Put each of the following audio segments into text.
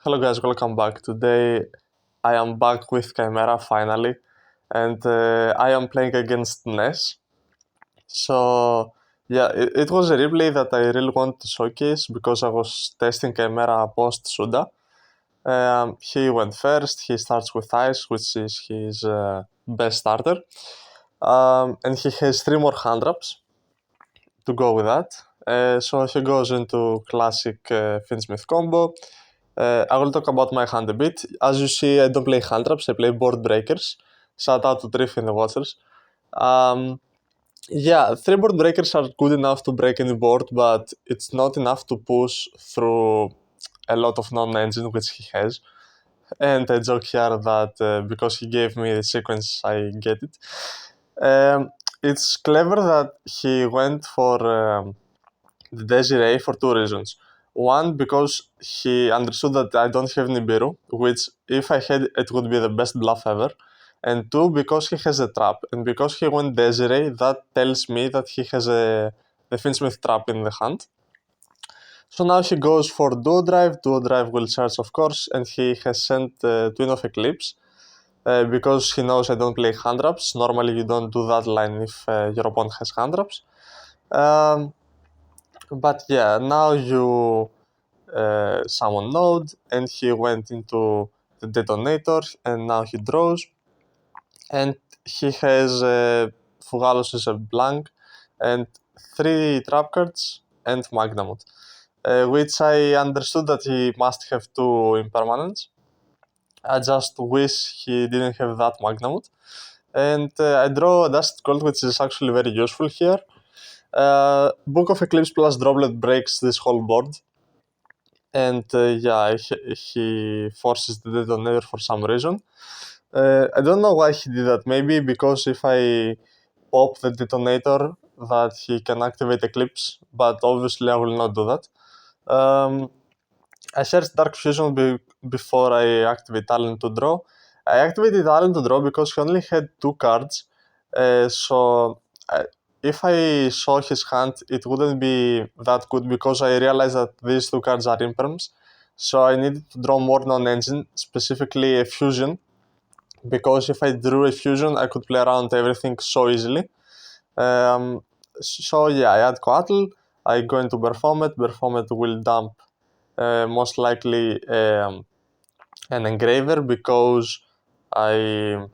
Hello guys, welcome back. Today I am back with Chimera finally, and I am playing against N3sh. So yeah, it was a replay that I really wanted to showcase because I was testing Chimera post Suda. He went first, he starts with Ice, which is his best starter. And he has 3 more hand traps to go with that. So he goes into classic Fiendsmith combo. I will talk about my hand a bit. As you see, I don't play hand traps, I play board breakers. Shout out to Triff in the watchers. Yeah, 3 board breakers are good enough to break any board, but it's not enough to push through a lot of non-engine which he has. And I joke here that because he gave me the sequence, I get it. It's clever that he went for the Desiree for 2 reasons. One, because he understood that I don't have Nibiru, which if I had, it would be the best bluff ever. And two, because he has a trap. And because he went Desiree, that tells me that he has the Fiendsmith trap in the hand. So now he goes for Duo Drive. Duo Drive will charge, of course, and he has sent Twin of Eclipse. Because he knows I don't play hand traps. Normally you don't do that line if your opponent has hand traps. But yeah, now you summon Node, and he went into the detonator, and now he draws, and he has Fugalos as a blank, and 3 trap cards and Magnamut, which I understood that he must have 2 impermanents. I just wish he didn't have that Magnamut. And I draw a Dust Gold, which is actually very useful here. Book of Eclipse plus Droplet breaks this whole board. And yeah, he forces the detonator for some reason. I don't know why he did that. Maybe because if I pop the detonator, that he can activate Eclipse, but obviously I will not do that. I searched Dark Fusion before I activate Talent to draw. I activated Talent to draw because he only had 2 cards, so if I saw his hand, it wouldn't be that good because I realized that these 2 cards are imperms. So I needed to draw more non-engine, specifically a fusion, because if I drew a fusion, I could play around everything so easily. So yeah, I add Coatl, I go into Performate. Performate will dump most likely an engraver because I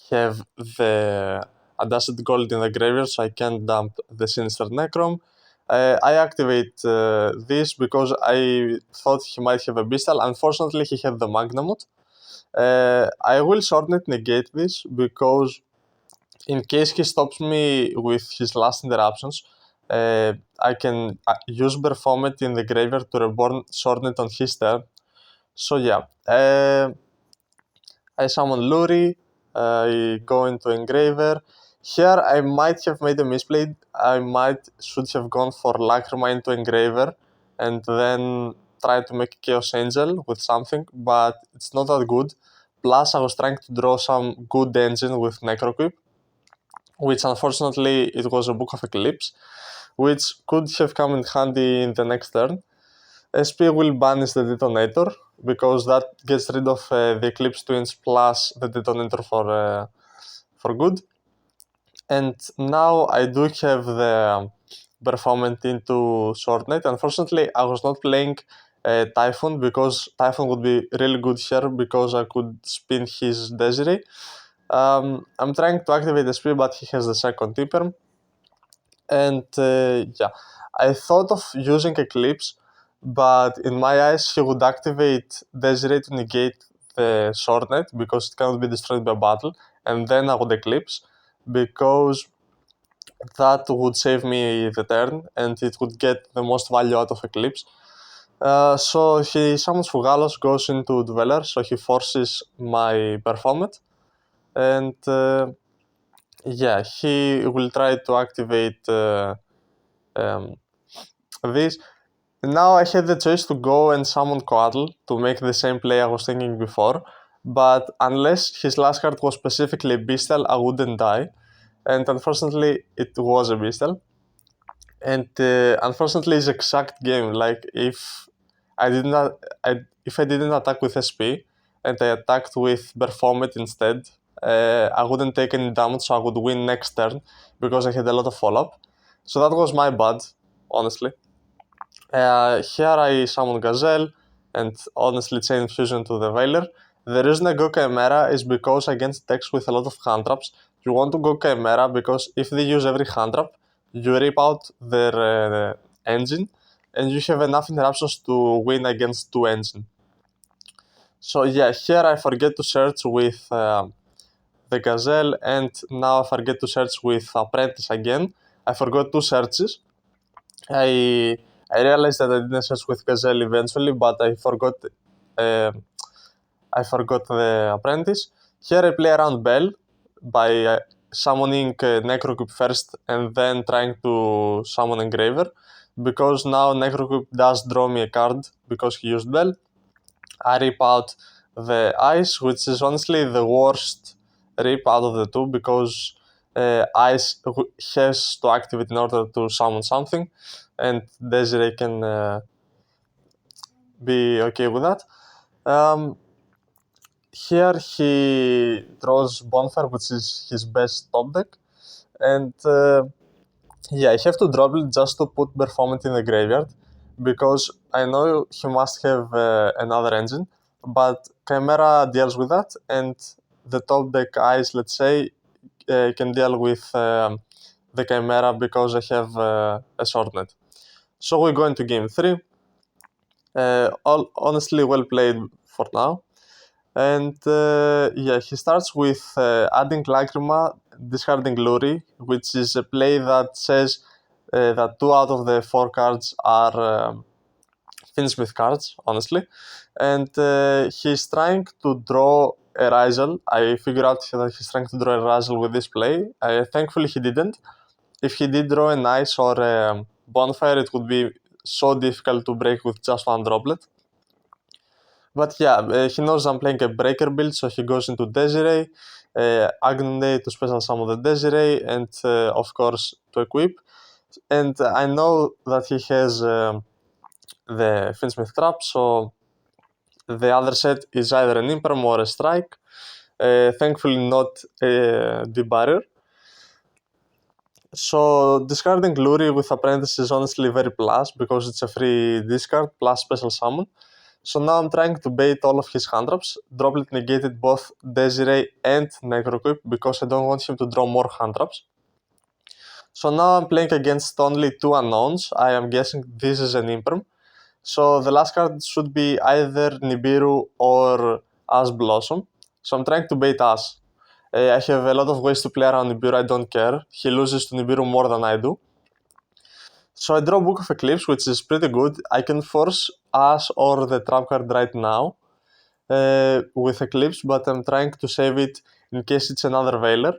have the Adjusted Gold in the graveyard, so I can't dump the Sinister Necrom. I activate this because I thought he might have a Beastal. Unfortunately, he had the Magnamut. I will Shortnet negate this because in case he stops me with his last interruptions, I can use Performate in the graveyard to reborn Shortnet on his turn. So yeah, I summon Luri, I go into Engraver. Here I might have made a misplay. I should have gone for Lacrima into Engraver and then try to make Chaos Angel with something, but it's not that good. Plus I was trying to draw some good engine with Necroquip, which unfortunately it was a Book of Eclipse, which could have come in handy in the next turn. SP will banish the detonator because that gets rid of the Eclipse Twins plus the detonator for good. And now I do have the Performant into Shortnet. Unfortunately, I was not playing Typhoon because Typhoon would be really good here because I could spin his Desiree. I'm trying to activate the SP, but he has the second Imperm. And yeah, I thought of using Eclipse, but in my eyes he would activate Desiree to negate the Shortnet because it cannot be destroyed by battle, and then I would Eclipse because that would save me the turn and it would get the most value out of Eclipse. So he summons Fugalos, goes into Dweller, so he forces my Performant, and yeah, he will try to activate this. Now I had the choice to go and summon Coatl to make the same play I was thinking before, but unless his last card was specifically a Beastal, I wouldn't die. And unfortunately, it was a Beastal. And unfortunately, it's exact game. Like, if if I didn't attack with SP and I attacked with Berfomet instead, I wouldn't take any damage, so I would win next turn because I had a lot of follow-up. So that was my bad, honestly. Here I summon Gazelle and honestly chain Fusion to the Veiler. The reason I go Chimera is because against decks with a lot of hand traps, you want to go Chimera because if they use every hand trap, you rip out their engine and you have enough interruptions to win against 2 engine. So yeah, here I forget to search with the Gazelle and now I forget to search with Apprentice again. I forgot 2 searches. I realized that I didn't search with Gazelle eventually, but uh, I forgot the Apprentice. Here I play around Bell by summoning Necrocube first and then trying to summon Engraver, because now Necrocube does draw me a card because he used Bell. I rip out the Ice, which is honestly the worst rip out of the two because Ice has to activate in order to summon something, and Desiree can be okay with that. Here he draws Bonfire, which is his best top deck, and yeah, I have to drop it just to put Performant in the graveyard, because I know he must have another engine, but Chimera deals with that, and the top deck Eyes, let's say, can deal with the Chimera because I have a Swordnet. So we go into game 3. Honestly, well played for now. And yeah, he starts with adding Lacrima, discarding Luri, which is a play that says that 2 out of the 4 cards are Fiendsmith cards, honestly. And he's trying to draw a Ryzeal. I figured out that he's trying to draw a Ryzeal with this play. Thankfully, he didn't. If he did draw an Ice or a Bonfire, it would be so difficult to break with just 1 droplet. But yeah, he knows I'm playing a breaker build, so he goes into Desiree, Agnes to special summon the Desiree, and of course to equip. And I know that he has the Fiendsmith trap, so the other set is either an Imperm or a Strike. Thankfully not a Debarrier. So discarding Luri with Apprentice is honestly very plus, because it's a free discard plus special summon. So now I'm trying to bait all of his hand traps. Droplet negated both Desiree and Necrocube because I don't want him to draw more hand traps. So now I'm playing against only 2 unknowns. I am guessing this is an Imperm. So the last card should be either Nibiru or Ash Blossom. So I'm trying to bait Ash. I have a lot of ways to play around Nibiru, I don't care. He loses to Nibiru more than I do. So I draw Book of Eclipse, which is pretty good. I can force Ash or the trap card right now with Eclipse, but I'm trying to save it in case it's another Veiler.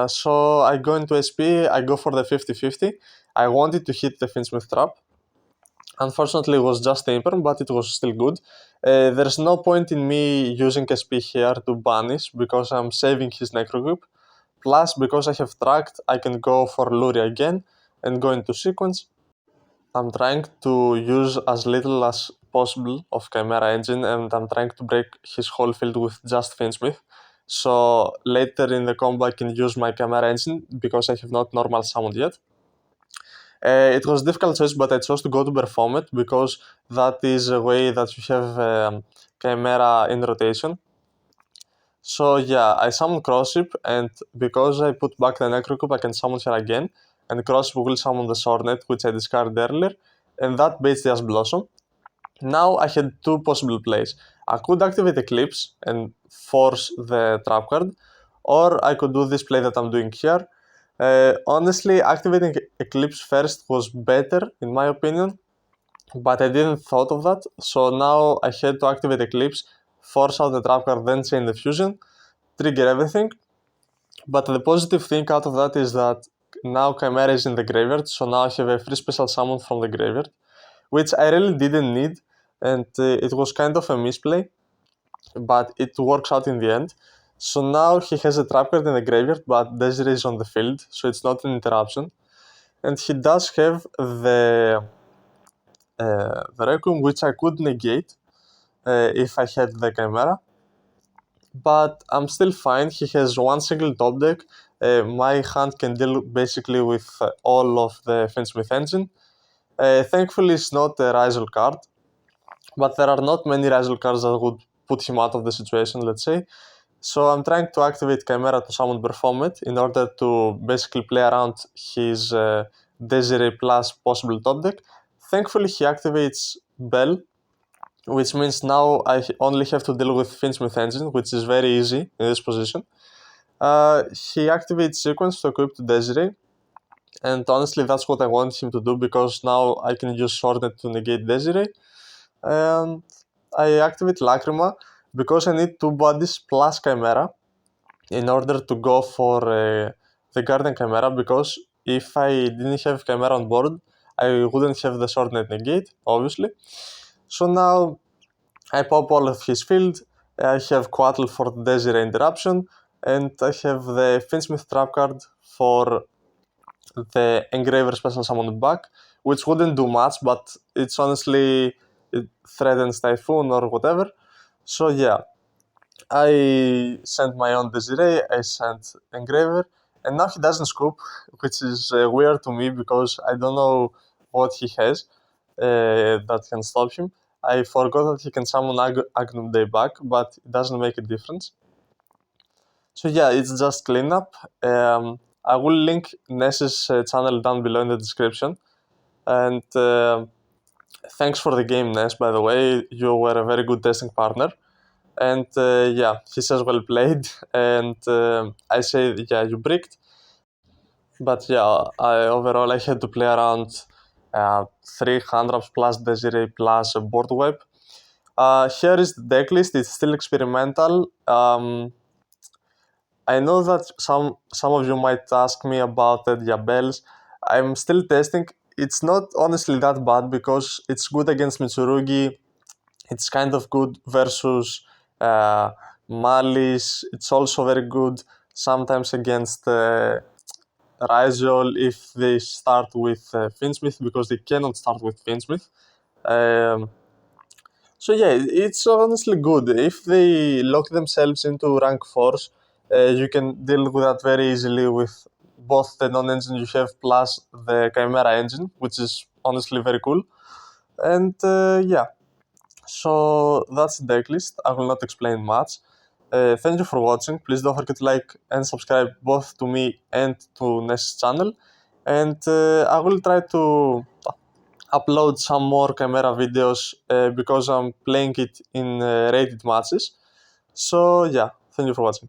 So I go into SP, I go for the 50-50. I wanted to hit the Fiendsmith trap. Unfortunately, it was just Imperm, but it was still good. There's no point in me using SP here to banish, because I'm saving his Necrocube. Plus, because I have tracked, I can go for Luri again and go into sequence. I'm trying to use as little as possible of Chimera engine, and I'm trying to break his whole field with just Fiendsmith. So later in the combo I can use my Chimera engine, because I have not normal summoned yet. It was a difficult choice, but I chose to go to Performant because that is a way that you have Chimera in rotation. So yeah, I summon Crosship, and because I put back the Necrocube, I can summon her again, and Crosship will summon the Swordnet, which I discarded earlier, and that baits the Ash Blossom. Now I had 2 possible plays. I could activate Eclipse and force the trap card, or I could do this play that I'm doing here. Honestly, activating Eclipse first was better, in my opinion, but I didn't thought of that, so now I had to activate Eclipse, force out the trap card, then chain the fusion, trigger everything. But the positive thing out of that is that now Chimera is in the graveyard, so now I have a free special summon from the graveyard, which I really didn't need, and it was kind of a misplay, but it works out in the end. So now he has a trap card in the graveyard, but Desiree is on the field, so it's not an interruption. And he does have the the Requiem, which I could negate if I had the Chimera. But I'm still fine. He has one single top deck. My hand can deal basically with all of the Fiendsmith engine. Thankfully, it's not a Ryzeal card, but there are not many Ryzeal cards that would put him out of the situation, let's say. So I'm trying to activate Chimera to summon Performate in order to basically play around his Desiree plus possible top deck. Thankfully, he activates Bell, which means now I only have to deal with Fiendsmith engine, which is very easy in this position. He activates Sequence to equip to Desiree, and honestly that's what I want him to do because now I can use Swordnet to negate Desiree. And I activate Lacrima because I need 2 bodies plus Chimera in order to go for the Guardian Chimera, because if I didn't have Chimera on board, I wouldn't have the Swordnet negate, obviously. So now I pop all of his field, I have Quattle for the Desiree interruption, and I have the Fiendsmith trap card for the Engraver special summon back, which wouldn't do much, but it's honestly, it threatens Typhoon or whatever. So yeah, I sent my own Desiree, I sent Engraver, and now he doesn't scoop, which is weird to me because I don't know what he has that can stop him. I forgot that he can summon Agnum Day back, but it doesn't make a difference. So yeah, it's just cleanup. I will link N3sh's channel down below in the description. And thanks for the game, N3sh, by the way. You were a very good testing partner. And yeah, he says well played. And I say, yeah, you bricked. But yeah, overall I had to play around 300 plus Desiree plus a board wipe. Here is the decklist. It's still experimental. I know that some of you might ask me about the Diabels. I'm still testing. It's not honestly that bad because it's good against Mitsurugi. It's kind of good versus Malice. It's also very good sometimes against Ryzeal if they start with Fiendsmith, because they cannot start with Fiendsmith. So yeah, it's honestly good. If they lock themselves into rank 4s, you can deal with that very easily with both the non-engine you have plus the Chimera engine, which is honestly very cool. And yeah, so that's the decklist. I will not explain much. Thank you for watching. Please don't forget to like and subscribe both to me and to N3sh's channel. And I will try to upload some more Chimera videos because I'm playing it in rated matches. So yeah, thank you for watching.